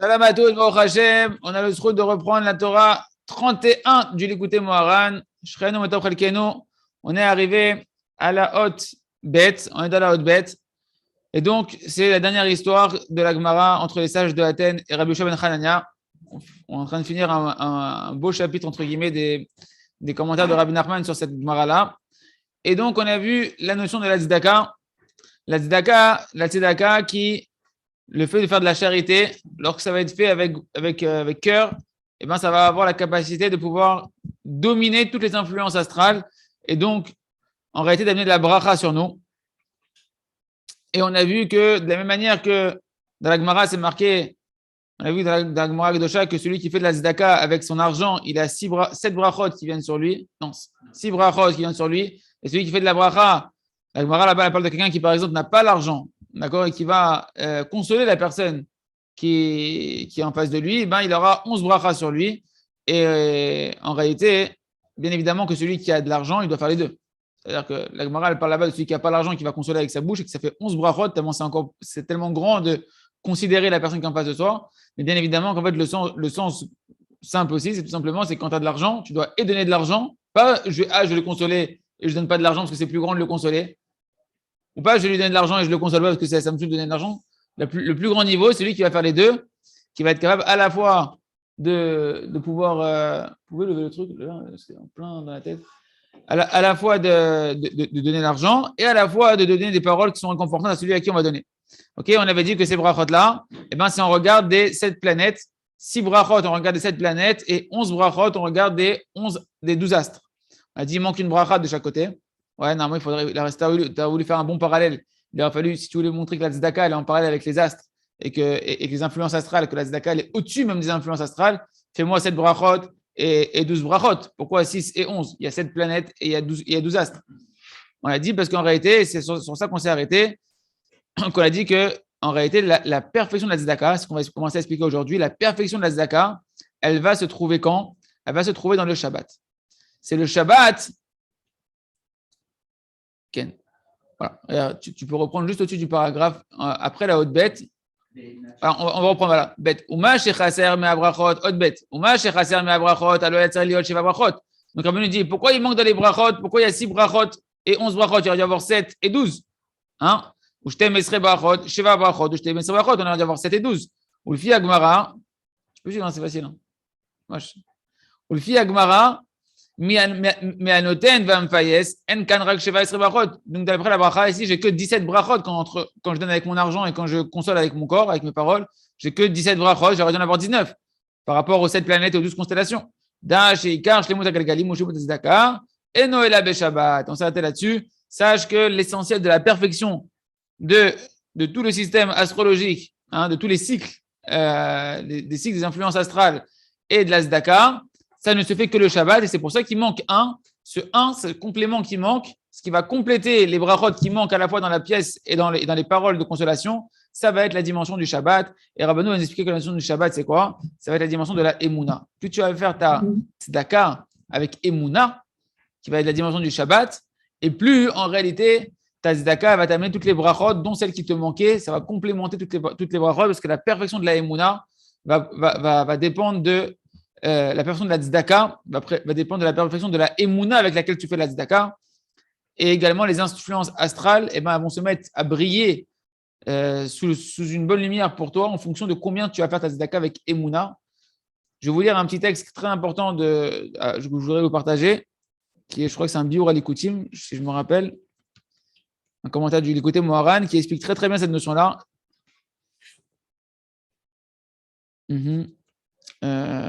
Salam à tous, Baruch Hashem. On a le souhait de reprendre la Torah 31 du Likutei Moharan. Shchenu Matov Chalkenu. On est arrivé à la haute bête. On est dans la haute bête. Et donc, c'est la dernière histoire de la Gemara entre les sages de Athènes et Rabbi Yoshua ben Hanania. On est en train de finir un beau chapitre, entre guillemets, des commentaires de Rabbi Nachman sur cette Gemara-là. Et donc, on a vu la notion de la tzedaka. La tzedaka qui, le fait de faire de la charité, lorsque ça va être fait avec cœur, eh ben, ça va avoir la capacité de pouvoir dominer toutes les influences astrales et donc, en réalité, d'amener de la bracha sur nous. Et on a vu que, de la même manière que dans la Gemara, c'est marqué, on a vu dans la Gemara Kedosha que celui qui fait de la tzedaka avec son argent, il a 7 brachot qui viennent sur lui. Non, 6 brachot qui viennent sur lui. Et celui qui fait de la bracha, la Gemara là-bas, elle parle de quelqu'un qui, par exemple, n'a pas l'argent, d'accord, et qui va consoler la personne qui est en face de lui, ben, il aura 11 brachas sur lui. Et en réalité, bien évidemment que celui qui a de l'argent, il doit faire les deux. C'est-à-dire que la Gemara, elle parle là-bas de celui qui n'a pas l'argent, qui va consoler avec sa bouche, et que ça fait 11 brachot, tellement c'est tellement grand de considérer la personne qui est en face de soi. Mais bien évidemment qu'en fait, le sens simple aussi, c'est tout simplement, c'est quand tu as de l'argent, tu dois et donner de l'argent, pas je vais le consoler et je ne donne pas de l'argent parce que c'est plus grand de le consoler, ou pas je vais lui donner de l'argent et je le console pas parce que ça me saoule de donner de l'argent. Le plus grand niveau, c'est lui qui va faire les deux, qui va être capable à la fois de pouvoir. Vous pouvez lever le truc, là, c'est en plein dans la tête. À la fois de donner l'argent et à la fois de donner des paroles qui sont réconfortantes à celui à qui on va donner. Ok, on avait dit que ces brachot-là, eh ben, si on regarde des 7 planètes, 6 brachot, on regarde des 7 planètes et 11 brachot, on regarde des 12 astres. On a dit qu'il manque une bracha de chaque côté. Ouais, normalement, il faudrait. Tu as voulu faire un bon parallèle. Il aurait fallu, si tu voulais montrer que la tzedaka elle est en parallèle avec les astres et que les influences astrales, que la tzedaka elle est au-dessus même des influences astrales, fais-moi 7 brachot et 12 brachot. Pourquoi 6 et 11? Il y a 7 planètes et il y a 12 astres. On a dit parce qu'en réalité, c'est sur ça qu'on s'est arrêté, qu'on a dit que en réalité, la perfection de la tzedaka, c'est ce qu'on va commencer à expliquer aujourd'hui, la perfection de la tzedaka, elle va se trouver quand? Elle va se trouver dans le Shabbat. C'est le Shabbat. Ken. Voilà. Tu peux reprendre juste au-dessus du paragraphe, après la haute bête. Alors, on va reprendre, voilà. Bête. Uma shechaser me abrachot, haute bête. Uma shechaser me abrachot, alo yatzer liot sheva brachot. Donc, Rabbi nous dit, pourquoi il manque dans les brachot? Pourquoi il y a 6 brachot et 11 brachot? Il aurait dû avoir 7 et 12. Hein? Ou shtem esre brachot, sheva brachot, ou shtem esre brachot, on aurait dû avoir 7 et 12. Ou le fi agmara. Je peux dire, c'est facile. Hein? Ou le fi agmara. Donc, d'après la bracha, ici, j'ai que 17 brachot quand je donne avec mon argent et quand je console avec mon corps, avec mes paroles. J'ai que 17 brachot, j'aurais dû en avoir 19 par rapport aux 7 planètes et aux 12 constellations. On s'est arrêté là-dessus. Sache que l'essentiel de la perfection de tout le système astrologique, hein, de tous les cycles, des cycles des influences astrales et de la tzedaka, ça ne se fait que le Shabbat et c'est pour ça qu'il manque un. Ce c'est le complément qui manque, ce qui va compléter les brachot qui manquent à la fois dans la pièce et dans les paroles de consolation. Ça va être la dimension du Shabbat. Et Rabbanou va nous expliquer que la dimension du Shabbat, c'est quoi? Ça va être la dimension de la Emouna. Plus tu vas faire ta tzedaka avec Emouna, qui va être la dimension du Shabbat, et plus en réalité ta tzedaka va t'amener toutes les brachot, dont celles qui te manquaient. Ça va complémenter toutes les brachot parce que la perfection de la Emouna va dépendre de la perfection de la tzedaka va dépendre de la perfection de la émouna avec laquelle tu fais la tzedaka. Et également, les influences astrales vont se mettre à briller sous une bonne lumière pour toi en fonction de combien tu vas faire ta tzedaka avec émouna. Je vais vous lire un petit texte très important que je voudrais vous partager, qui est, je crois que c'est un biour à l'Ikoutim, si je me rappelle, un commentaire du Likutei Moharan qui explique très très bien cette notion-là.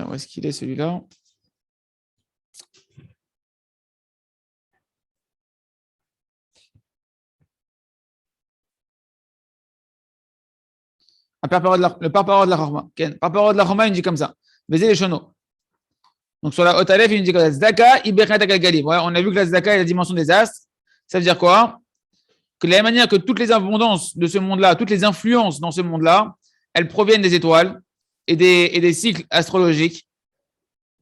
Où est-ce qu'il est celui-là? Le porte-parole de la Chorma. Le porte-parole de la Chorma, il dit comme ça. Baiser les chenaux. Donc sur la haute alef, il nous dit que la tzedaka, on a vu que la tzedaka est la dimension des astres. Ça veut dire quoi? Que de la même manière que toutes les abondances de ce monde-là, toutes les influences dans ce monde-là, elles proviennent des étoiles et des cycles astrologiques,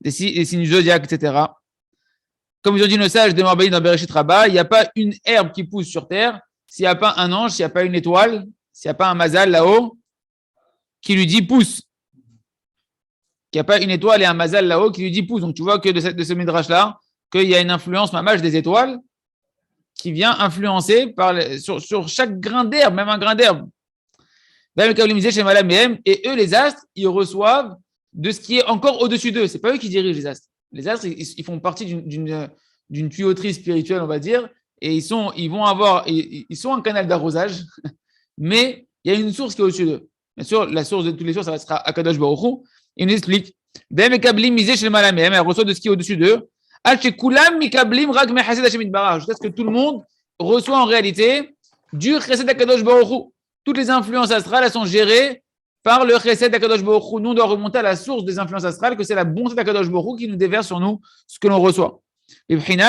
des signes zodiaques, etc. Comme ils ont dit nos sages de Marbaï dans Bereshit Rabbah, il n'y a pas une herbe qui pousse sur terre s'il n'y a pas un ange, s'il n'y a pas une étoile, s'il n'y a pas un mazal là-haut qui lui dit pousse. qu'il n'y a pas une étoile et un mazal là-haut qui lui dit pousse. Donc tu vois que de ce midrash-là, qu'il y a une influence mamash des étoiles qui vient influencer sur chaque grain d'herbe, même un grain d'herbe. Et eux, les astres, ils reçoivent de ce qui est encore au-dessus d'eux. Ce n'est pas eux qui dirigent les astres. Les astres, ils font partie d'une tuyauterie spirituelle, on va dire, et ils sont un canal d'arrosage, mais il y a une source qui est au-dessus d'eux. Bien sûr, la source de toutes les sources, ça sera Akadosh Baruch Hu. Il nous explique. Elle reçoit de ce qui est au-dessus d'eux. Jusqu'à ce que tout le monde reçoit en réalité du chesed d'Akadosh Baruch Hu. Toutes les influences astrales, elles sont gérées par le chesed d'Akadosh Baruch Hu. Nous, on doit remonter à la source des influences astrales, que c'est la bonté d'Akadosh Baruch Hu qui nous déverse sur nous ce que l'on reçoit. Comme on dit dans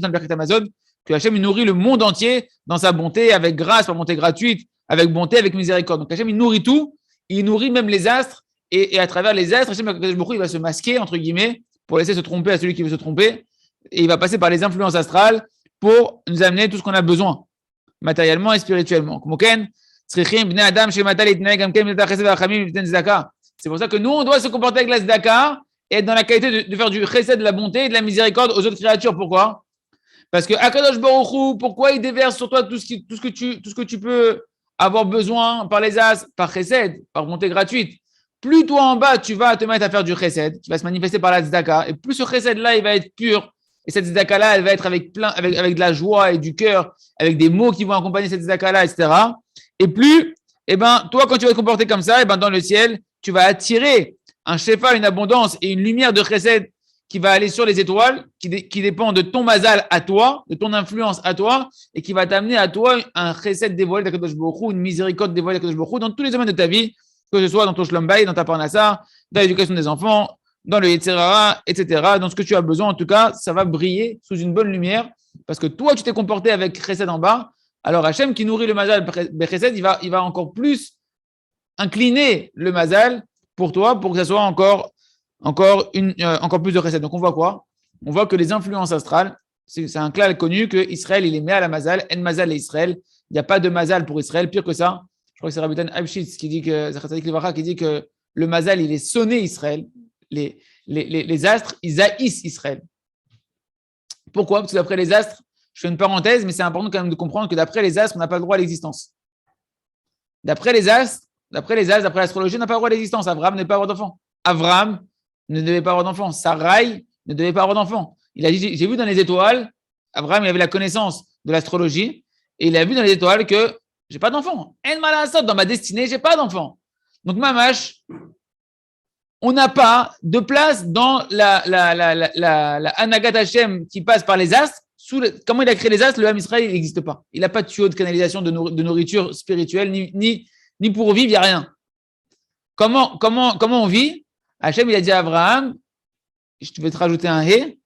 le Birkat Amazon, que Hachem nourrit le monde entier dans sa bonté, avec grâce, par bonté gratuite, avec bonté, avec miséricorde. Donc Hachem, il nourrit tout, il nourrit même les astres, et à travers les astres, Hachem, il va se masquer, entre guillemets, pour laisser se tromper à celui qui veut se tromper, et il va passer par les influences astrales pour nous amener tout ce qu'on a besoin, matériellement et spirituellement. C'est pour ça que nous, on doit se comporter avec la tzedaka et être dans la qualité de faire du chesed, de la bonté et de la miséricorde aux autres créatures. Pourquoi? Parce que Akadosh Baruch Hu, pourquoi il déverse sur toi tout ce que tu peux avoir besoin par les as, par chesed, par bonté gratuite. Plus toi en bas, tu vas te mettre à faire du chesed, qui va se manifester par la tzedaka, et plus ce chesed-là, il va être pur, et cette tzedaka-là, elle va être avec de la joie et du cœur, avec des mots qui vont accompagner cette tzedaka-là, etc. Et plus, toi, quand tu vas te comporter comme ça, dans le ciel, tu vas attirer un shefa, une abondance et une lumière de chesed qui va aller sur les étoiles, qui dépend de ton mazal à toi, de ton influence à toi, et qui va t'amener à toi un chesed dévoilé d'Akadosh Baruch Hu, une miséricorde dévoilée d'Akadosh Baruch Hu dans tous les domaines de ta vie, que ce soit dans ton shlom bayit, dans ta parnassa, dans l'éducation des enfants, dans le yetzerara, etc. Dans ce que tu as besoin, en tout cas, ça va briller sous une bonne lumière, parce que toi, tu t'es comporté avec chesed en bas. Alors Hachem qui nourrit le mazal bechesed, il va encore plus incliner le mazal pour toi, pour que ça soit encore plus de chesed. Donc on voit quoi? On voit que les influences astrales, c'est un clal connu que Israël il est mis à la mazal, en mazal et Israël. Il n'y a pas de mazal pour Israël. Pire que ça, je crois que c'est Rabbi Dan Abshitz qui dit que le mazal il est sonné Israël. Les astres ils haïssent Israël. Pourquoi? Parce que d'après les astres, je fais une parenthèse, mais c'est important quand même de comprendre que d'après les astres, on n'a pas le droit à l'existence. D'après l'astrologie, on n'a pas le droit à l'existence. Abraham ne devait pas avoir d'enfant. Abraham ne devait pas avoir d'enfant. Sarai ne devait pas avoir d'enfant. Il a dit, j'ai vu dans les étoiles, Abraham il avait la connaissance de l'astrologie, et il a vu dans les étoiles que j'ai pas d'enfant. En malasot, dans ma destinée, j'ai pas d'enfant. Donc, mamash, on n'a pas de place dans la Anagat Hashem qui passe par les astres. Comment il a créé les astres, le Ham Israël, il n'existe pas. Il n'a pas de tuyau de canalisation de nourriture spirituelle, ni pour vivre, il n'y a rien. Comment on vit? Hachem, il a dit à Abraham, je vais te rajouter un He,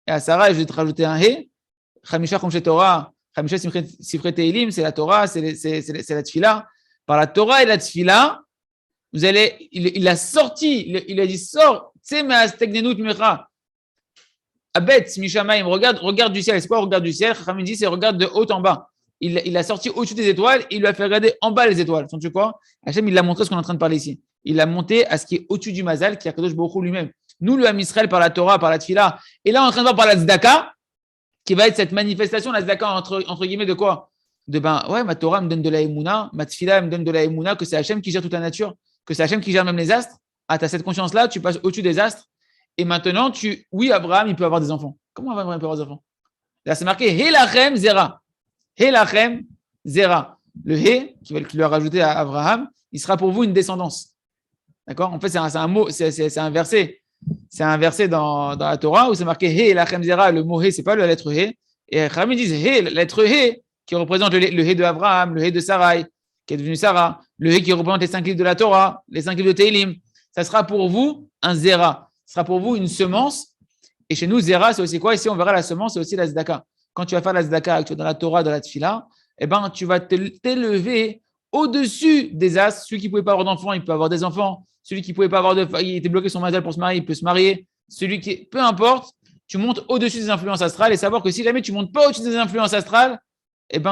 et à Sarah, je vais te rajouter un He. Chamisha Chomshe Torah, Chamisha Sifre Teilim, c'est la Torah, c'est la Tfila. Par la Torah et la Tfila, il a sorti, il a dit, sors, tsé me'astegnenut mecha. Abet, Mishamaim, regarde du ciel. C'est quoi regarde du ciel? Chachamim dit, c'est regarde de haut en bas. Il a sorti au-dessus des étoiles, il lui a fait regarder en bas les étoiles. Tu sais quoi? Hachem, il a montré ce qu'on est en train de parler ici. Il a monté à ce qui est au-dessus du mazal, qui est Akadosh Baruch Hu lui-même. Nous, le Ham Israël par la Torah, par la Tfila. Et là, on est en train de voir par la Tzedaka, qui va être cette manifestation, la Tzedaka, entre guillemets, de quoi? Ma Torah me donne de la Emouna, ma Tfila me donne de la Emouna, que c'est Hachem qui gère toute la nature, que c'est Hachem qui gère même les astres. Ah, tu as cette conscience-là, tu passes au-dessus des astres. Et maintenant, Abraham, il peut avoir des enfants. Comment Abraham peut avoir des enfants? Là, c'est marqué Helachem Zera. Helachem Zera. Le He, qui lui a rajouté à Abraham, il sera pour vous une descendance. D'accord? En fait, c'est un mot, c'est un verset. C'est un verset dans la Torah où c'est marqué Helachem Zera. Le mot He, c'est pas la lettre He. Et Rami disent la lettre He, qui représente le He de Abraham, le He de Sarai, qui est devenu Sarah, le He qui représente les 5 livres de la Torah, les 5 livres de Teilim. Ça sera pour vous un Zera. Ce sera pour vous une semence. Et chez nous, Zera, c'est aussi quoi? Ici, on verra la semence, c'est aussi la Zdaka. Quand tu vas faire la Zdaka, tu es dans la Torah, dans la Tfila, tu vas t'élever au-dessus des astres. Celui qui ne pouvait pas avoir d'enfants, il peut avoir des enfants. Celui qui ne pouvait pas avoir il était bloqué son mazal pour se marier, il peut se marier. Peu importe, tu montes au-dessus des influences astrales et savoir que si jamais tu ne montes pas au-dessus des influences astrales,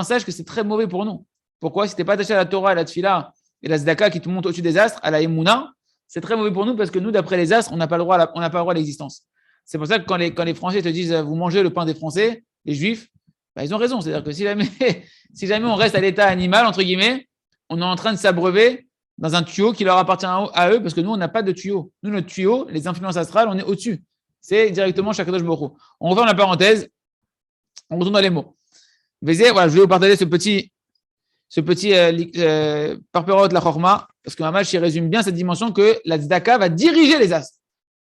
sache que c'est très mauvais pour nous. Pourquoi? Si tu n'es pas attaché à la Torah, à la Tfila et la tzedaka qui te monte au-dessus des astres, à la Emouna, c'est très mauvais pour nous parce que nous, d'après les astres, on n'a pas le droit à l'existence. C'est pour ça que quand les Français te disent vous mangez le pain des Français, les Juifs, bah, ils ont raison. C'est-à-dire que si jamais on reste à l'état animal, entre guillemets, on est en train de s'abreuver dans un tuyau qui leur appartient à eux parce que nous, on n'a pas de tuyau. Nous, notre tuyau, les influences astrales, on est au-dessus. C'est directement Shakadosh Baruch Hu. On referme la parenthèse, on retourne dans les mots. Vézé, voilà, je vais vous partager ce petit parperot la chorma, parce que Mamash, il résume bien cette dimension que la tzedaka va diriger les astres,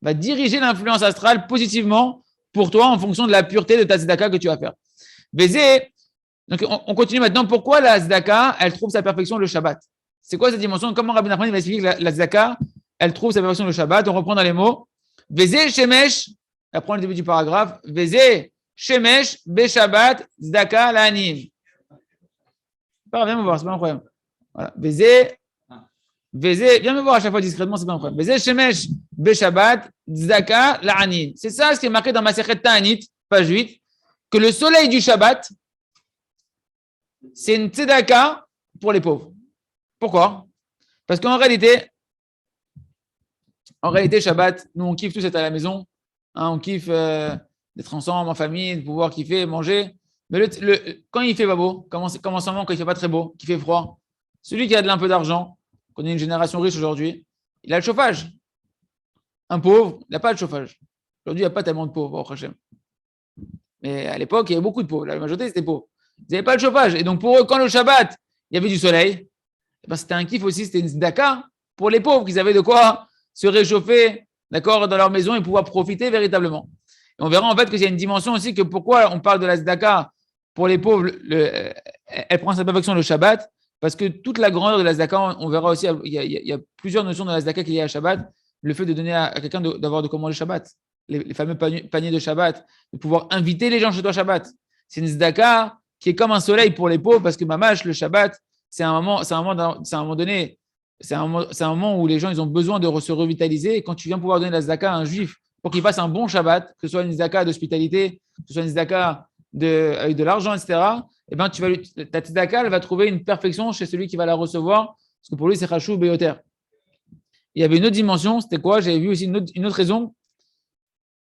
va diriger l'influence astrale positivement pour toi en fonction de la pureté de ta tzedaka que tu vas faire. Vézé, donc on continue maintenant. Pourquoi la tzedaka, elle trouve sa perfection le Shabbat? C'est quoi cette dimension? Comment Rabbi Nachman va expliquer que la tzedaka, elle trouve sa perfection le Shabbat? On reprend dans les mots. Vézé, shemesh, après le début du paragraphe. Vézé, shemesh, beshabbat, tzedaka, la'anim. Viens me voir, c'est pas un problème. Voilà. Vézé, viens me voir à chaque fois discrètement, c'est pas un problème. Vézé, shemesh, beshabbat, tzedaka, la'anim. C'est ça ce qui est marqué dans Masechet Ta'anit, page 8, que le soleil du Shabbat, c'est une tzedaka pour les pauvres. Pourquoi? Parce qu'en réalité, Shabbat, nous on kiffe tous être à la maison, hein, on kiffe d'être ensemble en famille, de pouvoir kiffer, manger. Mais quand il fait pas beau, comment quand il fait pas très beau, qu'il fait froid, celui qui a un peu d'argent, qu'on est une génération riche aujourd'hui, il a le chauffage. Un pauvre, il n'a pas de chauffage. Aujourd'hui, il n'y a pas tellement de pauvres, au Hachem. Mais à l'époque, il y avait beaucoup de pauvres. La majorité, c'était pauvres. Ils n'avaient pas de chauffage. Et donc, pour eux, quand le Shabbat, il y avait du soleil, ben, c'était un kiff aussi, c'était une tzedaka pour les pauvres, qu'ils avaient de quoi se réchauffer, d'accord, dans leur maison et pouvoir profiter véritablement. Et on verra en fait qu'il y a une dimension aussi que pourquoi on parle de la tzedaka pour les pauvres, elle prend sa perfection le Shabbat, parce que toute la grandeur de la tzedaka, on verra aussi, il y a plusieurs notions de la tzedaka qu'il y a à Shabbat, le fait de donner à quelqu'un d'avoir de comment le Shabbat, les fameux paniers de Shabbat, de pouvoir inviter les gens chez toi Shabbat. C'est une tzedaka qui est comme un soleil pour les pauvres, parce que mamash, le Shabbat, c'est un moment donné, c'est un moment où les gens ils ont besoin de se revitaliser. Et quand tu viens pouvoir donner la tzedaka à un juif pour qu'il fasse un bon Shabbat, que ce soit une tzedaka d'hospitalité, que ce soit une tzedaka avec de l'argent, etc., eh ben, ta tzedaka, elle va trouver une perfection chez celui qui va la recevoir, parce que pour lui, c'est chashou beyoter. Il y avait une autre dimension, c'était quoi? J'avais vu aussi une autre raison.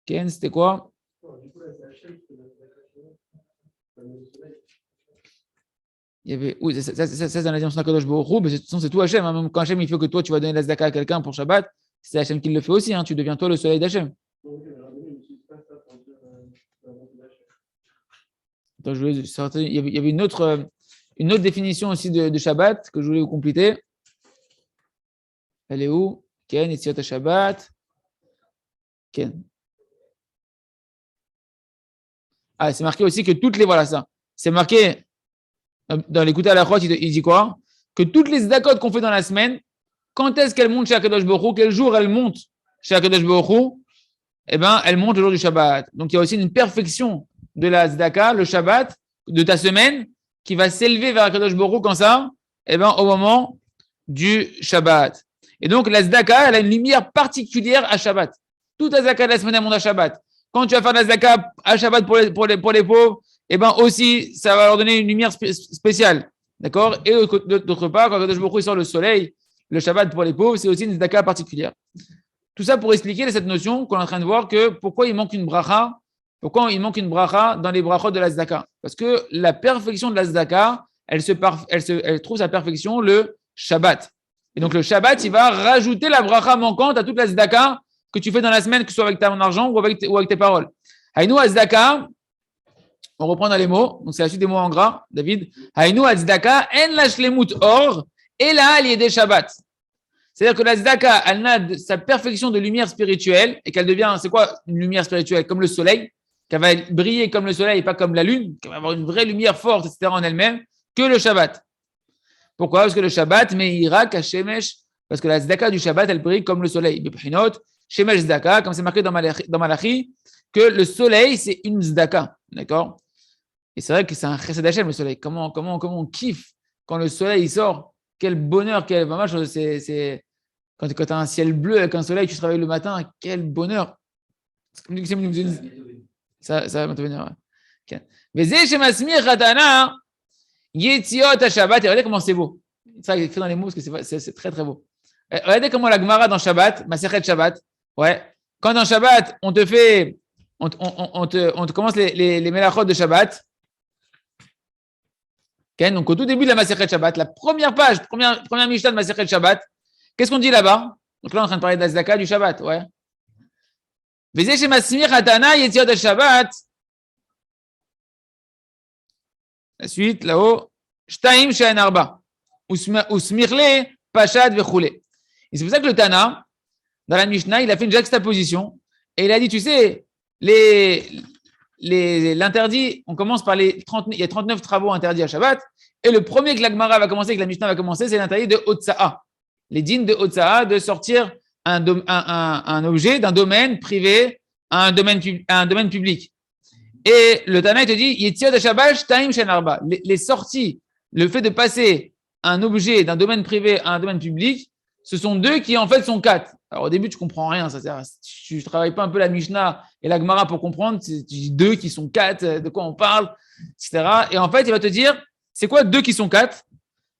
Ken, c'était quoi? Il y avait, oui, ça c'est dans la dimension d'Akadosh Baruch Hu, mais de toute façon, c'est tout Hachem. Hein. Même quand Hachem il fait que toi, tu vas donner la tzedaka à quelqu'un pour Shabbat, c'est Hachem qui le fait aussi. Hein. Tu deviens toi le soleil d'Hachem. Il y avait une autre définition aussi de Shabbat que je voulais vous compléter. Elle est où? Ken, Yetziat Shabbat. Ken. Ah, c'est marqué aussi que toutes les. Voilà ça. C'est marqué dans l'écouter à la croix, il dit quoi? Que toutes les tzedakot qu'on fait dans la semaine, quand est-ce qu'elles montent chez Akadosh Baruch Hu? Quel jour elles montent chez Akadosh Baruch Hu? Eh bien, elles montent le jour du Shabbat. Donc, il y a aussi une perfection de la tzedaka, le Shabbat, de ta semaine, qui va s'élever vers Akadosh Baruch Hu, quand ça? Eh bien, au moment du Shabbat. Et donc, la tzedaka, elle a une lumière particulière à Shabbat. Toute la tzedaka de la semaine, elle monte à Shabbat. Quand tu vas faire la tzedaka à Shabbat pour les pauvres, eh bien aussi, ça va leur donner une lumière spéciale. D'accord? Et d'autre part, quand Akadosh Baruch Hu sort le soleil, le Shabbat pour les pauvres, c'est aussi une tzedaka particulière. Tout ça pour expliquer cette notion qu'on est en train de voir que pourquoi il manque une bracha dans les brachot de la tzedaka. Parce que la perfection de la tzedaka, elle trouve sa perfection le Shabbat. Et donc le Shabbat, il va rajouter la bracha manquante à toute la tzedaka que tu fais dans la semaine, que ce soit avec ton argent ou avec tes paroles. Haïnou tzedaka, on reprend dans les mots, donc c'est la suite des mots en gras, David. Haïnou tzedaka, en la shlemut or, et là, il y a des Shabbat. C'est-à-dire que la tzedaka, elle a sa perfection de lumière spirituelle et qu'elle devient, c'est quoi une lumière spirituelle? Comme le soleil, qu'elle va briller comme le soleil et pas comme la lune, qu'elle va avoir une vraie lumière forte, etc. en elle-même, que le Shabbat. Pourquoi? Parce que le Shabbat, me'ira kashemesh, parce que la tzedaka du Shabbat, elle brille comme le soleil. Beprinot, shemesh tzedaka, comme c'est marqué dans Malachi, que le soleil, c'est une tzedaka. D'accord? Et c'est vrai que c'est un chesed Hashem, le soleil. Comment on kiffe quand le soleil il sort. Quel bonheur, c'est quand tu as un ciel bleu avec un soleil, tu te réveilles le matin, quel bonheur. Ça va te venir. Mais chez Masmir Ratana, Yetziot Shabbat, et regardez comment c'est beau. Ça, il écrit dans les mots parce que c'est très, très beau. Regardez comment la Gemara dans Shabbat, Masechet Shabbat, ouais. Quand dans Shabbat, on te commence les melachot de Shabbat. Okay, donc, au tout début de la Masechet Shabbat, la première page, première Mishnah de Masechet Shabbat, qu'est-ce qu'on dit là-bas? Donc là, on est en train de parler de la Zdaka du Shabbat, ouais. Vezeh shemasmir hatana yetziot Shabbat. La suite, là-haut, shtaim she'en arba. Usmirle pashad vechule. Et c'est pour ça que le Tana, dans la Mishnah, il a fait une juxtaposition et il a dit, tu sais, l'interdit, on commence par il y a 39 travaux interdits à Shabbat, et le premier que la Gemara va commencer, que la Mishnah va commencer, c'est l'interdit de Hotza'a. Les dînes de Hotza'a, de sortir un objet d'un domaine privé à un domaine public. Et le Tana, il te dit, Yetziot de Shabbat, Taim Shen Arba. Les sorties, le fait de passer un objet d'un domaine privé à un domaine public, ce sont deux qui en fait sont quatre. Alors au début, tu comprends rien. Tu ne travailles pas un peu la Mishnah et la Gemara pour comprendre. Tu dis deux qui sont quatre, de quoi on parle, etc. Et en fait, il va te dire, c'est quoi deux qui sont quatre?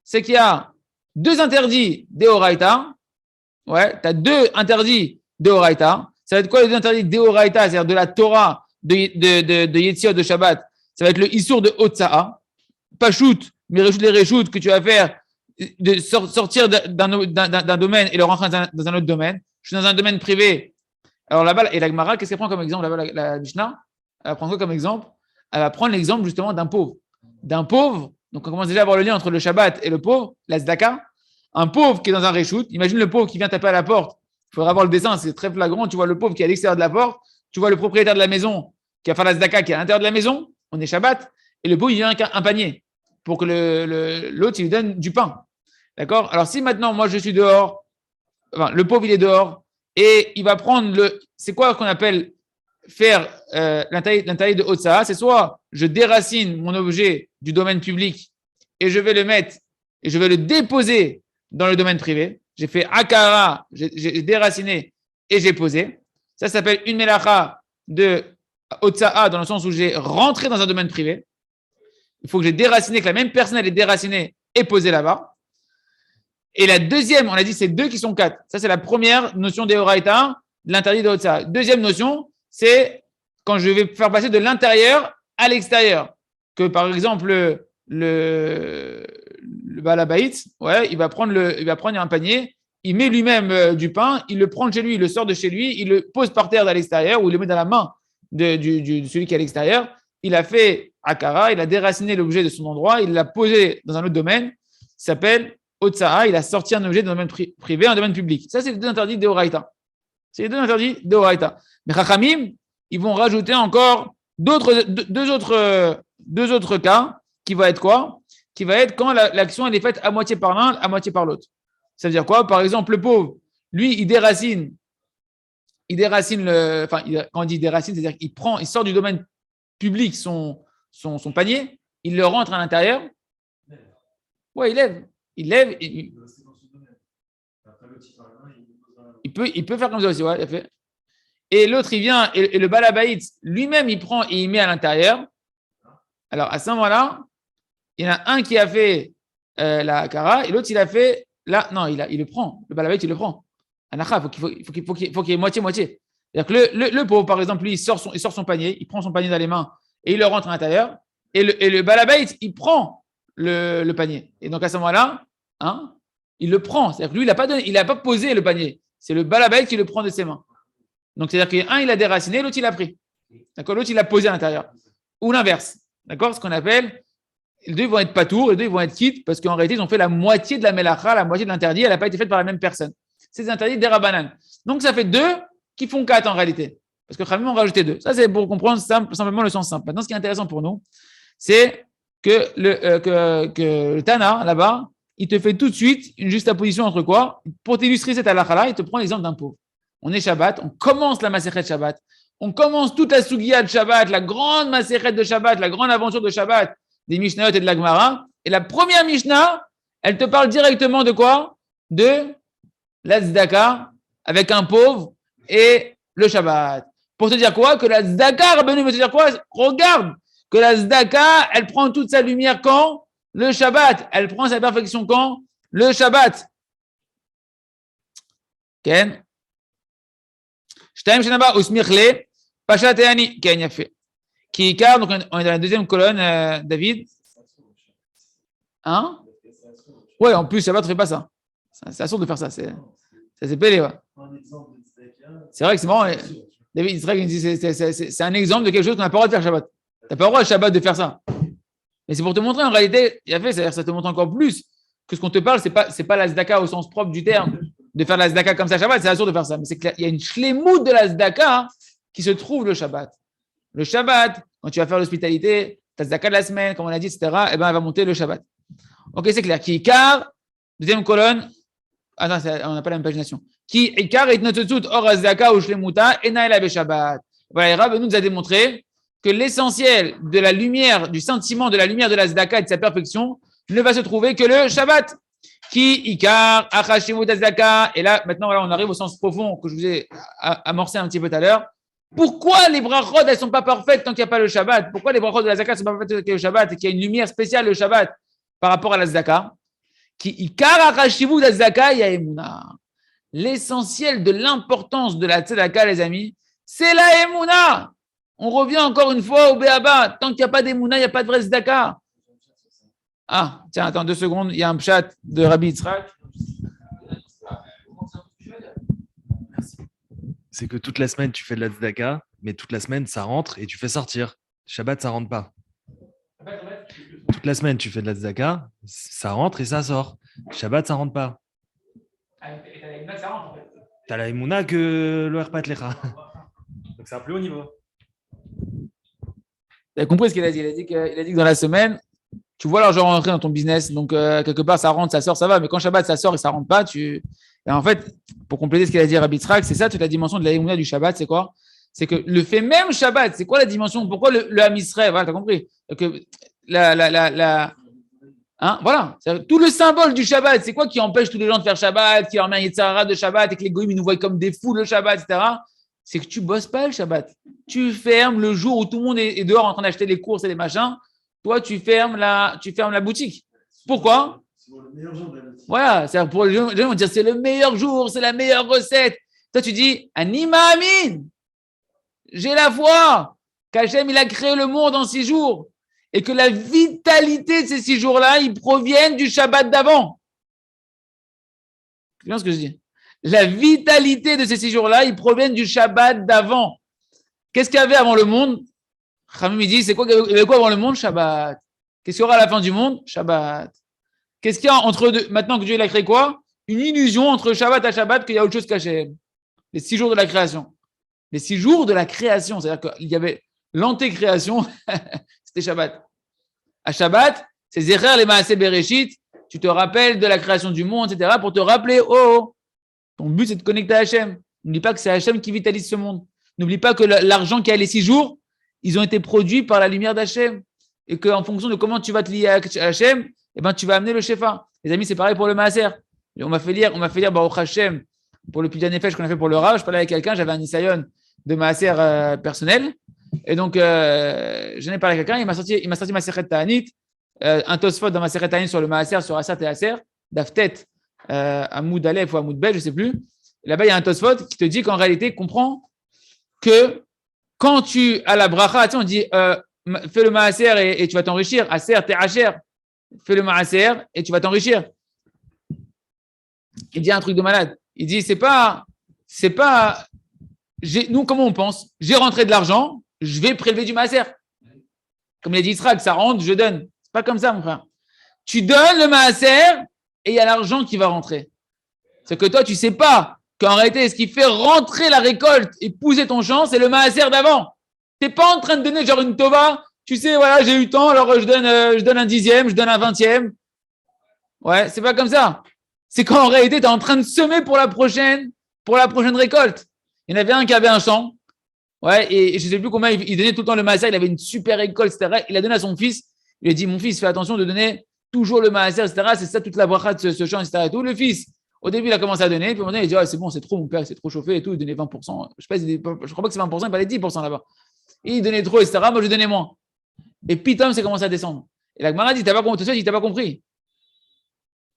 C'est qu'il y a deux interdits d'Eoraita. Ouais, tu as deux interdits d'Eoraita. Ça va être quoi les deux interdits d'Eoraita, c'est-à-dire de la Torah de Yetziot de Shabbat? Ça va être le Issour de Hotza'a. Pas shoot, mais les reshoot que tu vas faire, de sortir d'un domaine et le rentrer dans un autre domaine. Je suis dans un domaine privé. Alors là-bas, et la Gemara, qu'est-ce qu'elle prend comme exemple là-bas, la Mishnah? Elle va prendre quoi comme exemple? Elle va prendre l'exemple justement d'un pauvre. D'un pauvre, donc on commence déjà à voir le lien entre le Shabbat et le pauvre, la Zdaka. Un pauvre qui est dans un reshoot, imagine le pauvre qui vient taper à la porte. Il faudra voir le dessin, c'est très flagrant. Tu vois le pauvre qui est à l'extérieur de la porte, tu vois le propriétaire de la maison qui va faire la Zdaka qui est à l'intérieur de la maison, on est Shabbat, et le pauvre il vient avec un panier pour que l'autre il lui donne du pain. D'accord? Alors, si maintenant, moi, je suis dehors, enfin, le pauvre, il est dehors, et il va prendre c'est quoi qu'on appelle faire l'intérêt de Hotza'a? C'est soit je déracine mon objet du domaine public et je vais le mettre, et je vais le déposer dans le domaine privé. J'ai fait Akara, j'ai déraciné et j'ai posé. Ça s'appelle une melacha de Hotza'a dans le sens où j'ai rentré dans un domaine privé. Il faut que j'ai déraciné, que la même personne, elle est déracinée et posée là-bas. Et la deuxième, on a dit, c'est deux qui sont quatre. Ça, c'est la première notion d'Eoraita, de l'interdit de Hotza'a. Deuxième notion, c'est quand je vais faire passer de l'intérieur à l'extérieur. Que par exemple, le balabait, ouais, il va prendre un panier, il met lui-même du pain, il le prend de chez lui, il le sort de chez lui, il le pose par terre à l'extérieur ou il le met dans la main de celui qui est à l'extérieur. Il a fait Akara, il a déraciné l'objet de son endroit, il l'a posé dans un autre domaine, ça s'appelle Hotza'a, il a sorti un objet d'un domaine privé à un domaine public. Ça, c'est les deux interdits d'Eoraita. C'est les deux interdits d'Eoraita. Mais Chachamim, ils vont rajouter encore deux autres cas qui va être quoi? Qui va être quand l'action elle est faite à moitié par l'un, à moitié par l'autre. Ça veut dire quoi? Par exemple, le pauvre, lui, il déracine quand on dit déracine, c'est-à-dire qu'il sort du domaine public son panier, il le rentre à l'intérieur. Ouais, il lève. Il peut faire comme ça aussi, ouais, il a fait. Et l'autre, il vient, et le balabait, lui-même, il prend et il met à l'intérieur. Alors, à ce moment-là, il y en a un qui a fait la kara, et l'autre, il a fait non, il le prend. Le balabait, il le prend. Anacha, il faut qu'il y ait moitié-moitié. C'est-à-dire que le pauvre, par exemple, lui, il sort son panier, il prend son panier dans les mains, et il le rentre à l'intérieur. Et le balabait, il prend le panier. Et donc, à ce moment-là, il le prend. C'est-à-dire que lui, il n'a pas posé le panier. C'est le balabait qui le prend de ses mains. Donc, c'est-à-dire qu'un, il a déraciné, l'autre, il a pris. D'accord? L'autre, il l'a posé à l'intérieur. Ou l'inverse. D'accord? Ce qu'on appelle, les deux vont être patours, les deux vont être quittes, parce qu'en réalité, ils ont fait la moitié de la melacha, la moitié de l'interdit, elle n'a pas été faite par la même personne. C'est des interdits des Rabbanan. Donc, ça fait deux qui font quatre en réalité. Parce que Khamim, on va rajouter deux. Ça, c'est pour comprendre simplement le sens simple. Maintenant, ce qui est intéressant pour nous, c'est que le Tana, là-bas, il te fait tout de suite une juxtaposition entre quoi? Pour t'illustrer cette halakha-là, il te prend l'exemple d'un pauvre. On est Shabbat, on commence la Masechet Shabbat, on commence toute la Sugiya de Shabbat, la grande Masechet de Shabbat, la grande aventure de Shabbat, des Mishnayot et de la Gemara. Et la première Mishnah, elle te parle directement de quoi? De la Tzedaka avec un pauvre et le Shabbat. Pour te dire quoi? Que la Tzedaka, Rabbeinu veut te dire quoi? Regarde, que la Tzedaka, elle prend toute sa lumière quand? Le Shabbat. Elle prend sa perfection quand? le Shabbat. Ken. Shtaim Shenaba Usmichle, Pacha Teani, Ken Yafé. Qui car, donc on est dans la deuxième colonne, David. Hein? Ouais, en plus, Shabbat ne fait pas ça. C'est assurd de faire ça. Ça c'est pelé, ouais. C'est vrai que c'est marrant. David Israël dit c'est un exemple de quelque chose qu'on n'a pas le droit de faire Shabbat. Tu n'as pas le droit à Shabbat de faire ça. Mais c'est pour te montrer en réalité, il a fait, c'est-à-dire ça te montre encore plus que ce qu'on te parle, c'est pas la zdaka au sens propre du terme, de faire la zdaka comme ça Shabbat, c'est assurd de faire ça. Mais c'est qu'il y a une shlemout de la zdaka qui se trouve le Shabbat. Le Shabbat, quand tu vas faire l'hospitalité, ta zdaka de la semaine, comme on a dit, etc., eh ben, elle va monter le Shabbat. Ok, c'est clair. Qui Ikar, deuxième colonne. Ah non, on n'a pas la même pagination. Qui Ikar et Nototut or zdaka ou shlemuta enaïla be Shabbat. Voilà, Rav nous a démontré que l'essentiel de la lumière, du sentiment de la lumière de la zdaka et de sa perfection ne va se trouver que le Shabbat. Qui Ikar, Achashimut Zdaka. Et là, maintenant, voilà, on arrive au sens profond que je vous ai amorcé un petit peu tout à l'heure. Pourquoi les brachot, elles ne sont pas parfaites tant qu'il n'y a pas le Shabbat? Pourquoi les brachot de la Zdaka ne sont pas parfaites tant qu'il y a le Shabbat et qu'il y a une lumière spéciale le Shabbat par rapport à la Zdaka? Qui Ikar, Achashimut Zdaka, Yaemuna. L'essentiel de l'importance de la Tzedaka, les amis, c'est la Emouna. On revient encore une fois au Béaba. Tant qu'il n'y a pas d'Emouna, il n'y a pas de vrai Zdaka. Ah, tiens, attends 2 secondes. Il y a un pshat de Rabbi Yitzhak. C'est que toute la semaine, tu fais de la tzedaka, mais toute la semaine, ça rentre et tu fais sortir. Shabbat, ça rentre pas. Toute la semaine, tu fais de la tzedaka, ça rentre et ça sort. Shabbat, ça rentre pas. Et t'as la Emouna, ça rentre en fait. T'as la Emouna que le Herpat Lecha. Donc c'est un plus haut niveau. Tu as compris ce qu'il a dit? Il a dit que dans la semaine, tu vois l'argent rentrer dans ton business. Donc, quelque part, ça rentre, ça sort, ça va. Mais quand Shabbat, ça sort et ça rentre pas, Et en fait, pour compléter ce qu'il a dit Rabbi Yitzhak, c'est ça toute la dimension de la Emouna du Shabbat, c'est quoi? C'est que le fait même Shabbat, c'est quoi la dimension? Pourquoi le Ham Israël? Voilà, tu as compris? Que hein, voilà. Tout le symbole du Shabbat, c'est quoi qui empêche tous les gens de faire Shabbat, qui leur met un Yitzhara de Shabbat et que les goïms ils nous voient comme des fous le Shabbat, etc. C'est que tu bosses pas le Shabbat. Tu fermes le jour où tout le monde est dehors en train d'acheter les courses et les machins. Toi, tu fermes la boutique. Pourquoi? Voilà, c'est pour les gens vont dire c'est le meilleur jour, c'est la meilleure recette. Toi, tu dis Anima Amin, j'ai la foi qu'Hachem il a créé le monde en 6 jours et que la vitalité de ces 6 jours-là, ils proviennent du Shabbat d'avant. C'est bien ce que je dis. La vitalité de ces 6 jours-là, ils proviennent du Shabbat d'avant. Qu'est-ce qu'il y avait avant le monde? Khamim dit, il y avait quoi avant le monde? Shabbat. Qu'est-ce qu'il y aura à la fin du monde? Shabbat. Qu'est-ce qu'il y a entre deux? Maintenant que Dieu il a créé quoi? Une illusion entre Shabbat à Shabbat qu'il y a autre chose qu'Hachem. Les 6 jours de la création. Les 6 jours de la création. C'est-à-dire qu'il y avait l'antécréation, c'était Shabbat. À Shabbat, c'est Zecher les Maaseh Bereshit. Tu te rappelles de la création du monde, etc. pour te rappeler, ton but c'est de connecter à Hachem. N'oublie pas que c'est Hachem qui vitalise ce monde. N'oublie pas que l'argent qui a les 6 jours, ils ont été produits par la lumière d'Hachem. Et qu'en fonction de comment tu vas te lier à Hachem, eh ben, tu vas amener le Shefa. Les amis, c'est pareil pour le Maaser. On m'a fait lire Baruch Hashem pour le Pidjan Nefesh qu'on a fait pour le Rav. Je parlais avec quelqu'un, j'avais un Nisayon de Maaser personnel. Et donc, j'en ai parlé avec quelqu'un, il m'a sorti Masechet Ta'anit, un Tosfot dans Masechet Ta'anit sur le Maaser, sur Asat et Aser, Daftet, Amoud Aleph ou Amoud Bel, je ne sais plus. Et là-bas, il y a un Tosfot qui te dit qu'en réalité, comprends que quand tu as la bracha, on dit fais le Maaser et tu vas t'enrichir. Aser, t'es Asher. Fais le Maaser et tu vas t'enrichir. Il dit un truc de malade. Il dit c'est pas. Nous, comment on pense? J'ai rentré de l'argent, je vais prélever du Maaser. Comme il a dit Israël, ça rentre, je donne. C'est pas comme ça, mon frère. Tu donnes le Maaser et il y a l'argent qui va rentrer. C'est que toi, tu sais pas qu'en réalité, ce qui fait rentrer la récolte et pousser ton champ, c'est le Maaser d'avant. Tu n'es pas en train de donner genre une tova. Tu sais, voilà, j'ai eu temps, alors je donne un 10e, je donne un 20e. Ouais, c'est pas comme ça. C'est qu'en réalité, tu es en train de semer pour la prochaine récolte. Il y en avait un qui avait un champ. Ouais, et je ne sais plus combien, il donnait tout le temps le maaser, il avait une super récolte, etc. Il a donné à son fils. Il a dit, mon fils, fais attention de donner toujours le maaser, etc. C'est ça toute la bracha de ce champ, etc. Et tout. Le fils, au début, il a commencé à donner. Puis maintenant, il dit, c'est bon, c'est trop, mon père, c'est trop chauffé et tout. Il donnait 20%. Je crois pas que c'est 20%, il parlait 10% là-bas. Et il donnait trop, etc. Moi, je donnais moins. Et Pitom, c'est commencé à descendre. Et la Gemara dit, t'as pas compris.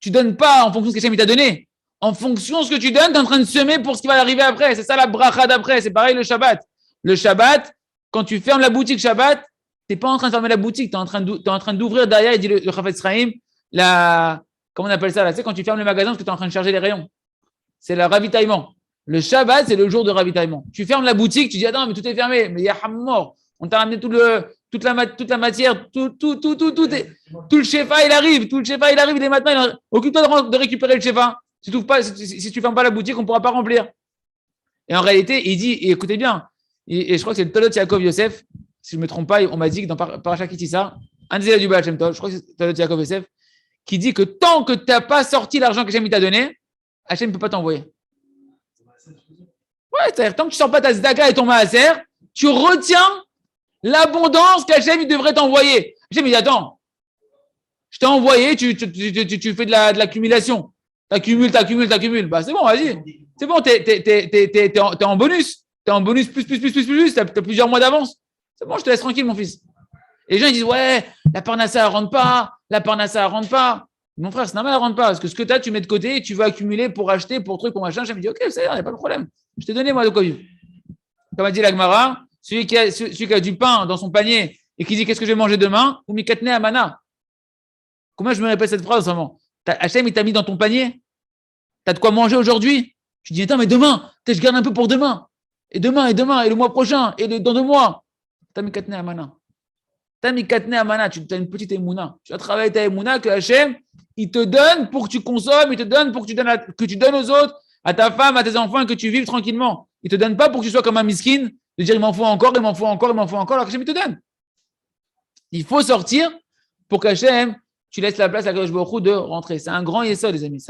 tu donnes pas en fonction de ce qu'Hachem t'a donné. En fonction de ce que tu donnes, tu es en train de semer pour ce qui va arriver après. C'est ça la bracha d'après. C'est pareil le Shabbat. Le Shabbat, quand tu fermes la boutique Shabbat, tu n'es pas en train de fermer la boutique, tu es en train d'ouvrir derrière, il dit le Chafetz Chaim, comment on appelle ça là? Tu sais, quand tu fermes le magasin parce que tu es en train de charger les rayons. C'est le ravitaillement. Le Shabbat, c'est le jour de ravitaillement. Tu fermes la boutique, tu dis attends, mais tout est fermé, mais il y a mort. On t'a ramené toute la matière, tout le shefa, il arrive. Tout le shefa, il arrive dès maintenant. Occupe-toi de récupérer le shefa. Si tu ne fermes pas la boutique, on ne pourra pas remplir. Et en réalité, il dit, et écoutez bien, et je crois que c'est le Tolot Yaakov Yosef, si je ne me trompe pas, on m'a dit que dans Parashat Kitissa, un des élèves du Baal Shem Tov, je crois que c'est Tolot Yaakov Yosef, qui dit que tant que tu n'as pas sorti l'argent que Hachem t'a donné, Hachem ne peut pas t'envoyer. Ouais, c'est-à-dire, tant que tu ne sors pas ta Zdaka et ton Maaser, tu retiens l'abondance qu'Hachem devrait t'envoyer. Hachem il dit attends, je t'ai envoyé, tu fais de l'accumulation. T'accumules. Bah, c'est bon, vas-y. C'est bon, t'es en bonus. T'es en bonus plus. T'as plusieurs mois d'avance. C'est bon, je te laisse tranquille, mon fils. Et les gens, ils disent, ouais, la parnassa, elle rentre pas. Mon frère, c'est normal, elle rentre pas. Parce que ce que tu as, tu mets de côté et tu veux accumuler pour acheter, pour truc, pour machin. Je me dis, ok, ça y est, il n'y a pas de problème. Je t'ai donné, moi, de quoi vivre. Comme a dit la Gemara, celui qui a du pain dans son panier et qui dit, qu'est-ce que je vais manger demain? Ou mikatne amana. Combien je me répète cette phrase, vraiment? Hachem, il t'a mis dans ton panier. Tu as de quoi manger aujourd'hui. Tu dis, attends, mais demain, je garde un peu pour demain. Et demain, et le mois prochain, et dans 2 mois. Tu as mis katne amana. Tu as une petite émouna. Tu as travaillé ta émouna que Hachem, il te donne pour que tu consommes, il te donne pour que tu donnes aux autres, à ta femme, à tes enfants, et que tu vives tranquillement. Il ne te donne pas pour que tu sois comme un miskin, de dire, il m'en faut encore, alors qu'Hachem, il te donne. Il faut sortir pour qu'Hachem, tu laisses la place à Kadosh Baruch Hu de rentrer. C'est un grand yesod, les amis.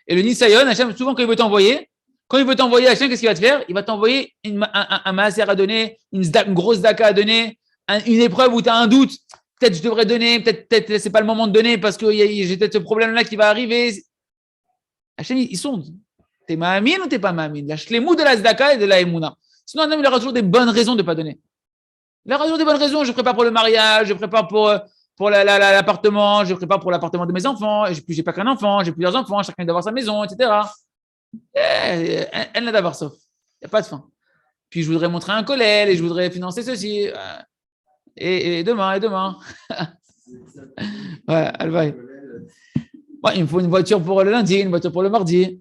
Et le Nisayon, Hachem, souvent quand il veut t'envoyer, Hachem, qu'est-ce qu'il va te faire? Il va t'envoyer un maaser à donner, une grosse daka à donner, une épreuve où tu as un doute. Peut-être je devrais donner, peut-être c'est pas le moment de donner parce que j'ai peut-être ce problème-là qui va arriver. Hachem, ils sonde. T'es ma'amin ou t'es pas ma'amin? Lâche les mots de la zdaka et de la emuna. Sinon, un homme, il aura toujours des bonnes raisons de ne pas donner. Il aura toujours des bonnes raisons. Je prépare pour le mariage, je prépare pour l'appartement, je prépare pour l'appartement de mes enfants, et puis j'ai pas qu'un enfant, j'ai plusieurs enfants, chacun doit avoir sa maison, etc. Elle n'a d'avoir sauf. Il n'y a pas de fin. Puis je voudrais montrer un collègue et je voudrais financer ceci. Et demain. Ouais, elle va. Ouais, il me faut une voiture pour le lundi, une voiture pour le mardi.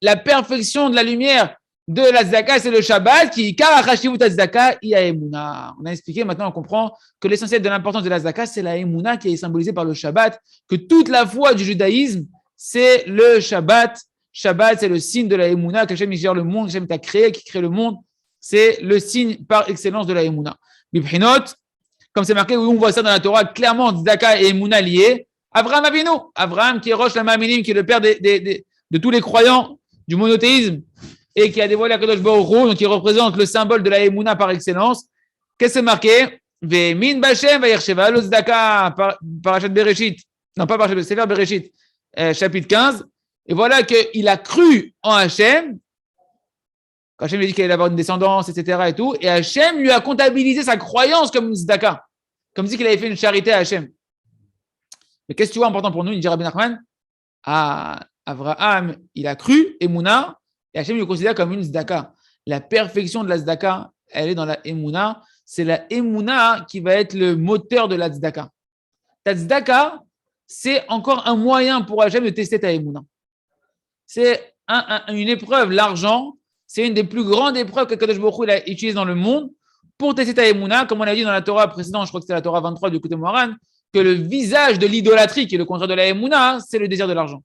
La perfection de la lumière de la Zaka, c'est le Shabbat qui, on a expliqué, maintenant on comprend que l'essentiel de l'importance de la Zaka, c'est la Emouna qui est symbolisée par le Shabbat, que toute la foi du judaïsme, c'est le Shabbat. Shabbat, c'est le signe de la Emouna, qu'Hachem gère le monde, qu'Hachem t'a créé, qui crée le monde, c'est le signe par excellence de la Emouna. Bibhinot, comme c'est marqué, on voit ça dans la Torah, clairement, Zaka et Emouna liés. Abraham Avinu, Abraham qui est Rosh Lamaminim, qui est le père de tous les croyants du monothéisme, et qui a dévoilé Akadosh Baruch Hu, donc qui représente le symbole de la Emouna par excellence. Qu'est-ce que c'est marqué? Ve'min b'Hashem va'yersheva lo tzedaka, parashat Bereshit. Non, pas parashat Sefer Bereshit, chapitre 15. Et voilà qu'il a cru en Hachem. Quand Hachem lui a dit qu'il allait avoir une descendance, etc. et tout. Et Hachem lui a comptabilisé sa croyance comme une tzedaka. Comme si qu'il avait fait une charité à Hachem. Mais qu'est-ce que tu vois important pour nous? Il dit Rabbi Nachman, Abraham, il a cru, Emouna, et Hachem le considère comme une tzedaka. La perfection de la tzedaka, elle est dans la Emouna. C'est la Emouna qui va être le moteur de la tzedaka. Ta tzedaka, c'est encore un moyen pour Hachem de tester ta Emouna. C'est une épreuve. L'argent, c'est une des plus grandes épreuves que Kadosh Baruch Hu a utilisées dans le monde pour tester ta Emouna. Comme on a dit dans la Torah précédente, je crois que c'était la Torah 23 du côté Moharan, que le visage de l'idolâtrie, qui est le contraire de la Emouna, c'est le désir de l'argent.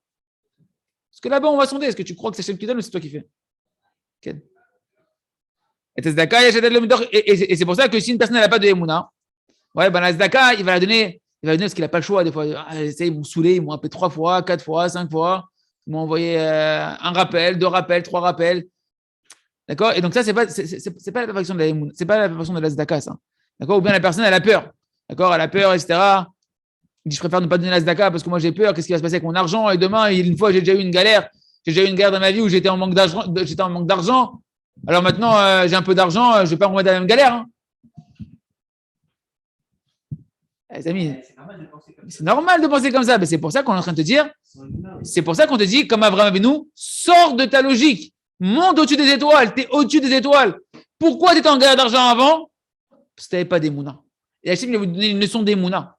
Parce que là-bas, on va sonder, est-ce que tu crois que c'est Hachem qui donne ou c'est toi qui fais? Okay. Et c'est pour ça que si une personne n'a pas de Emouna, ouais, ben la Zdaka, il va la donner parce qu'il n'a pas le choix. Des fois, ils m'ont saoulé, ils m'ont appelé 3 fois, 4 fois, 5 fois. Ils m'ont envoyé un rappel, 2 rappels, 3 rappels. D'accord? Et donc, ça, c'est pas la perfection de la Emouna. C'est pas la perfection de la Zdaka, ça. D'accord? Ou bien la personne, elle a peur. D'accord? Elle a peur, etc. Il dit, je préfère ne pas donner la Zdaka parce que moi, j'ai peur. Qu'est-ce qui va se passer avec mon argent? Et demain, une fois, j'ai déjà eu une galère. J'ai déjà eu une galère dans ma vie où j'étais en manque d'argent. Alors maintenant, j'ai un peu d'argent. Je ne vais pas me remettre dans la même galère. Hein. Les amis, c'est normal de penser comme ça. Mais c'est pour ça qu'on est en train de te dire, c'est pour ça qu'on te dit, comme Abraham Avinu, sors de ta logique, monte au-dessus des étoiles, tu es au-dessus des étoiles. Pourquoi tu étais en galère d'argent avant? Parce que tu n'avais pas des mounas. Et Hachem, il va vous donner une leçon des mounas.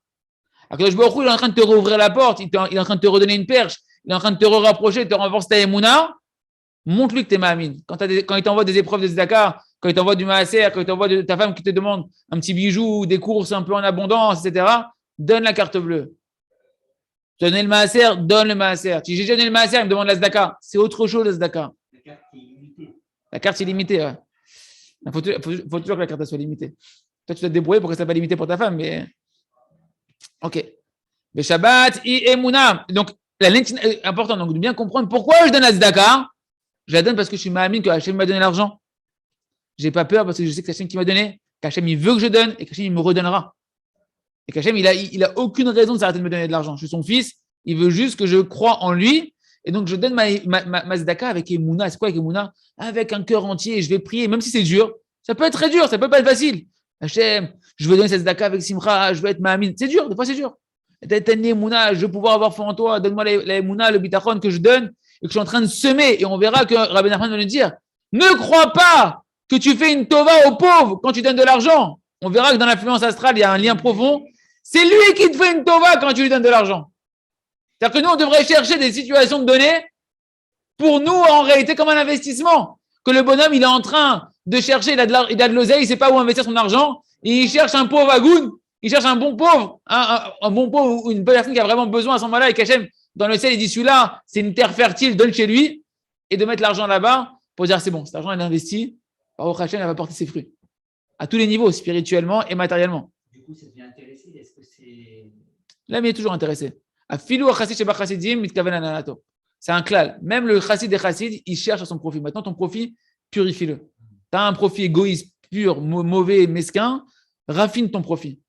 Alors que il est en train de te rouvrir la porte, il est en train de te redonner une perche, il est en train de te rapprocher, de te renforcer ta émouna. Montre-lui que tu es Mahamine. Quand il t'envoie des épreuves de Zdaka, quand il t'envoie du Maaser, quand il t'envoie de ta femme qui te demande un petit bijou, des courses un peu en abondance, etc., donne la carte bleue. Tu as donné le Maaser, donne le Maaser. Si j'ai déjà donné le Maaser, il me demande la Zdaka. C'est autre chose, la Zdaka. La carte est limitée. Ouais. Il faut toujours que la carte soit limitée. Toi, tu dois te débrouiller pour que ça ne soit pas limité pour ta femme, mais. Ok. Le Shabbat, Emouna. Donc, la ligne est importante. Donc, de bien comprendre pourquoi je donne la Zdaka. Je la donne parce que je suis Mahamine que Hachem m'a donné l'argent. Je n'ai pas peur parce que je sais que c'est Hachem qui m'a donné, qu'Hachem il veut que je donne et qu'Hachem il me redonnera. Et qu'Hachem il a aucune raison de s'arrêter de me donner de l'argent. Je suis son fils, il veut juste que je croie en lui et donc je donne ma Zdaka avec Emouna. C'est quoi avec Emouna? Avec un cœur entier. Je vais prier, même si c'est dur. Ça peut être très dur, ça peut pas être facile. Hachem, je veux donner cette Zdaka avec Simcha, je veux être Mahamine. C'est dur, des fois c'est dur. Emouna, je veux pouvoir avoir foi en toi, donne-moi la Emouna, le bitachon que je donne et que je suis en train de semer. Et on verra que Rabbi Nachman va nous dire, ne crois pas que tu fais une tova aux pauvres quand tu donnes de l'argent. On verra que dans l'influence astrale, il y a un lien profond. C'est lui qui te fait une tova quand tu lui donnes de l'argent. C'est-à-dire que nous, on devrait chercher des situations de donner pour nous, en réalité, comme un investissement. Que le bonhomme, il est en train de chercher, il a de l'oseille, il ne sait pas où investir son argent, et il cherche un pauvre agoun, il cherche un bon pauvre, un bon pauvre ou une personne qui a vraiment besoin à ce moment-là, et qu'Hachem, dans le ciel, il dit celui-là, c'est une terre fertile, donne chez lui, et de mettre l'argent là-bas pour dire c'est bon, cet argent, il est investi, Baruch Hachem, il va porter ses fruits. À tous les niveaux, spirituellement et matériellement. Du coup, ça devient intéressé. Est-ce que c'est. Là, mais il est toujours intéressé. C'est un klal. Même le chassid des chassids, il cherche à son profit. Maintenant, ton profit, purifie-le. Tu as un profit égoïste, pur, mauvais, mesquin, raffine ton profit.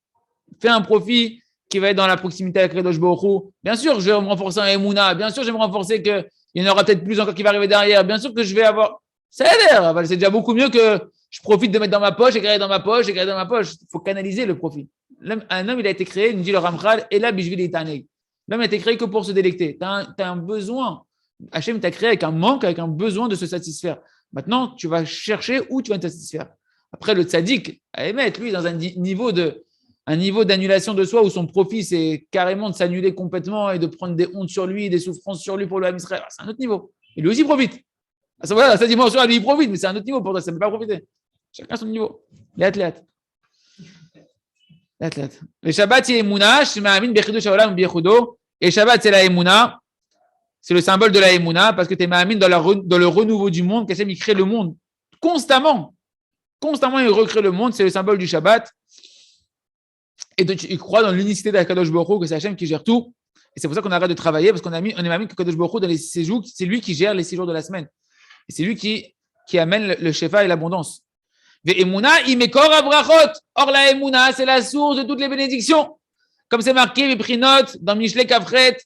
Fais un profit qui va être dans la proximité avec Kadosh Baruch Hu. Bien sûr, je vais me renforcer en Emouna. Bien sûr, je vais me renforcer qu'il y en aura peut-être plus encore qui va arriver derrière. Bien sûr que je vais avoir. Ça a l'air. C'est déjà beaucoup mieux que je profite de mettre dans ma poche, écrire dans ma poche, écrire dans ma poche. Il faut canaliser le profit. Un homme, il a été créé, il nous dit le Ramchal, et là, Bishvil Itaneg. L'homme a été créé que pour se délecter. Tu as un besoin. Hachem t'a créé avec un manque, avec un besoin de se satisfaire. Maintenant, tu vas chercher où tu vas te satisfaire. Après, le tzaddik, à émettre, lui, dans un niveau d'annulation de soi où son profit, c'est carrément de s'annuler complètement et de prendre des hontes sur lui, des souffrances sur lui pour le Ham Israël. C'est un autre niveau. Et lui aussi profite. Voilà, sa dimension, lui, il profite, mais c'est un autre niveau pour toi, ça ne peut pas profiter. Chacun son niveau. Les athlètes. Le Shabbat, c'est Emouna, Shema'amin, Bechido, Shaolam, Bechido. Et Shabbat, c'est la Emouna. C'est le symbole de la Emouna parce que tu es Ma'amin dans le renouveau du monde, qu'Hachem, il crée le monde constamment. Constamment, il recrée le monde, c'est le symbole du Shabbat. Et il croit dans l'unicité d'Akadosh Baruch Hu, que c'est Hachem qui gère tout. Et c'est pour ça qu'on arrête de travailler, parce on est Ma'amin que Kadosh Baruch Hu, dans les 6 jours, c'est lui qui gère les 6 jours de la semaine. Et c'est lui qui amène le Shefa et l'abondance. Ve'emuna, imekor abrachot. Or, la Emouna, c'est la source de toutes les bénédictions. Comme c'est marqué, Viprinot, dans Mishle Kafret,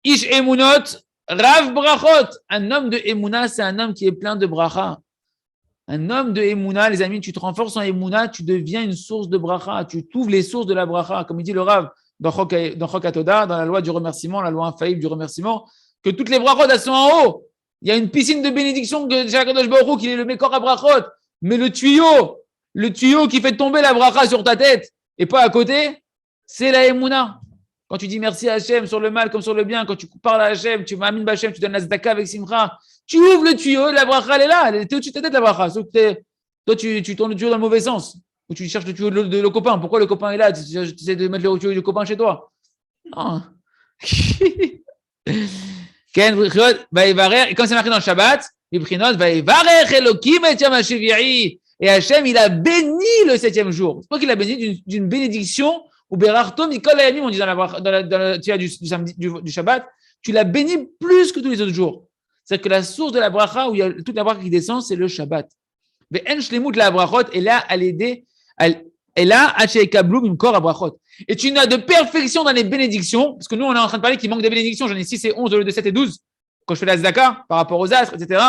Ish Emunot, Rav Brachot. Un homme de Emouna, c'est un homme qui est plein de bracha. Un homme de Emouna, les amis, tu te renforces en Emouna, tu deviens une source de bracha. Tu t'ouvres les sources de la bracha. Comme il dit le Rav dans Chok Atoda, dans la loi du remerciement, la loi infaillible du remerciement, que toutes les brachot, elles sont en haut. Il y a une piscine de bénédiction de Shakadosh Baruch Hu, qui est le Mekor Abrachot. Mais le tuyau qui fait tomber la bracha sur ta tête et pas à côté, c'est la Emouna. Quand tu dis merci à Hachem sur le mal comme sur le bien, quand tu parles à Hachem, tu m'amines Hachem, tu donnes la Zdaka avec Simcha, tu ouvres le tuyau, la bracha elle est là, elle est au-dessus de ta tête la bracha. Sauf que toi tu tournes le tuyau dans le mauvais sens, ou tu cherches le tuyau de le copain. Pourquoi le copain est là? Tu essaies de mettre le tuyau du copain chez toi. Non. Et quand c'est marqué dans le Shabbat, et Hachem, il a béni le 7e jour. C'est pas qu'il a béni d'une bénédiction, ou Berarto Mikol Hayamim, on dit dans le tirage du Shabbat, tu l'as béni plus que tous les autres jours. C'est-à-dire que la source de la bracha, où il y a toute la bracha qui descend, c'est le Shabbat. Mais En Shlemut la brachot, et là, et tu n'as de perfection dans les bénédictions, parce que nous, on est en train de parler qu'il manque des bénédictions, j'en ai 6 et 11 au lieu de 7 et 12, quand je fais la Zdaka, par rapport aux astres, etc.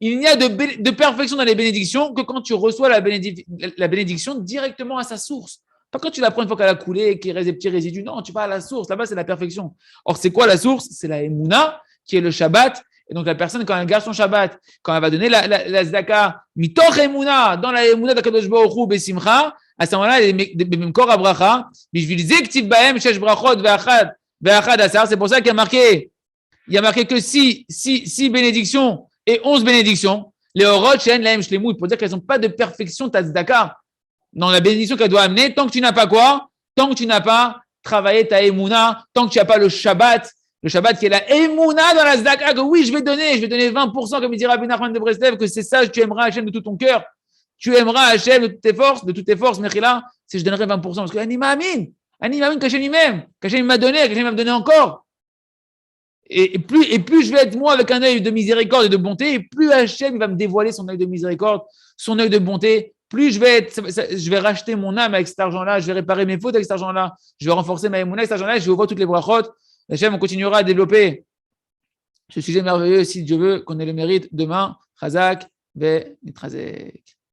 Il n'y a de perfection dans les bénédictions que quand tu reçois la bénédiction directement à sa source. Pas quand tu la prends une fois qu'elle a coulé et qu'il reste des petits résidus. Non, tu vas à la source. Là-bas, c'est la perfection. Or, c'est quoi la source? C'est la Emouna, qui est le Shabbat. Et donc, la personne, quand elle garde son Shabbat, quand elle va donner la Zdaka, mitoch Emouna, dans la Emouna d'Akadosh Baruch Hu, Besimcha, à ce moment-là, elle est Memkor Abracha, Bishvil Zektiv Bahem, Shesh Brachot, Ve'achad Asar. C'est pour ça qu'il y a marqué que 6 bénédictions et 11 bénédictions. Les Orot, Shen, Lahem, Shlemut, pour dire qu'elles n'ont pas de perfection, ta Zdaka. Dans la bénédiction qu'elle doit amener, tant que tu n'as pas quoi? Tant que tu n'as pas travaillé ta Emouna, tant que tu n'as pas le Shabbat qui est la Emouna dans la Zdaka, que oui, je vais donner 20%, comme il dit Rabbi Nachman de Breslev, que c'est ça, tu aimeras Hachem de tout ton cœur. Tu aimeras Hachem de toutes tes forces, Mechila, si je donnerai 20%, parce que Anima Amin, qu'Hachem lui-même, qu'Hachem m'a donné, qu'Hachem va me donner encore. Et plus je vais être moi avec un œil de miséricorde et de bonté, et plus Hachem va me dévoiler son œil de miséricorde, son œil de bonté, plus je vais racheter mon âme avec cet argent-là, je vais réparer mes fautes avec cet argent-là, je vais renforcer ma émouna avec cet argent-là, je vais ouvrir toutes les brachot. Hachem, on continuera à développer ce sujet merveilleux, si Dieu veut, qu'on ait le mérite demain. Chazak ve nitrazek.